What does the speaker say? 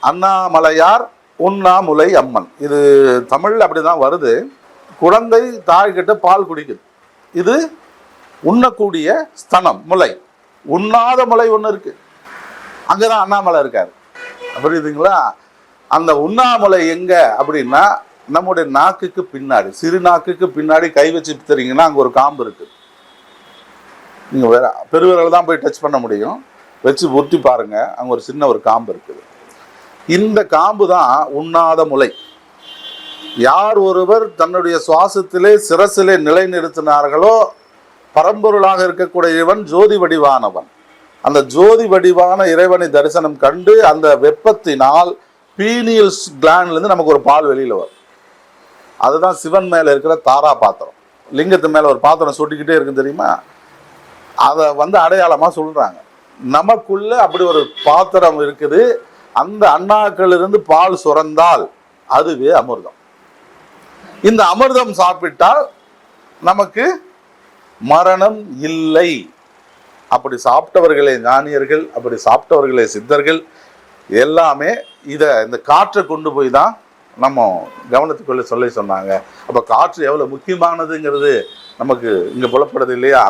அண்ணாமலையார் உண்ணாமுலை அம்மன். இது தமிழ்ல அப்படிதான் வருது. குழந்தை தாய்கிட்ட பால் குடிக்குது. இது உண்ணக்கூடிய ஸ்தனம், முலை. உண்ணாத முலை ஒன்று இருக்கு, அங்கதான் அண்ணாமலை இருக்காரு. புரியுதுங்களா? அந்த உண்ணாமுலை எங்க அப்படின்னா நம்முடைய நாக்குக்கு பின்னாடி, சிறு நாக்குக்கு பின்னாடி கை வச்சு தெரியுங்கன்னா அங்க ஒரு காம்பு இருக்கு. நீங்க வேற பெருவிரல் தான் போய் டச் பண்ண முடியும், வச்சு ஒட்டி பாருங்க, அங்க ஒரு சின்ன ஒரு காம்பு இருக்குது. இந்த காம்பு தான் உண்ணாத முலை. யார் ஒருவர் தன்னுடைய சுவாசத்திலே சிரசிலே நிலைநிறுத்தினார்களோ பரம்பொருளாக இருக்கக்கூடியவன் ஜோதி வடிவானவன். அந்த ஜோதி வடிவான இறைவனை தரிசனம் கண்டு அந்த வெப்பத்தினால் பீனியல் கிளாண்ட்லேருந்து நமக்கு ஒரு பால் வெளியில் வரும். அதுதான் சிவன் மேலே இருக்கிற தாரா பாத்திரம். லிங்கத்து மேலே ஒரு பாத்திரம் சொட்டிக்கிட்டே இருக்கு தெரியுமா? அதை அடையாளமாக சொல்கிறாங்க. நமக்குள்ள அப்படி ஒரு பாத்திரம் இருக்குது. அந்த அண்ணாக்களிலிருந்து பால் சுரந்தால் அதுவே அமிர்தம். இந்த அமிர்தம் சாப்பிட்டால் நமக்கு மரணம் இல்லை. அப்படி சாப்பிட்டவர்களே ஞானியர்கள், அப்படி சாப்பிட்டவர்களே சித்தர்கள். எல்லாமே இந்த காற்றை கொண்டு போய் தான் நம்ம கவனத்துக்குள்ள சொன்னாங்க. அப்ப காற்று எவ்வளவு முக்கியமானதுங்கிறது நமக்கு இங்க புலப்படுது இல்லையா?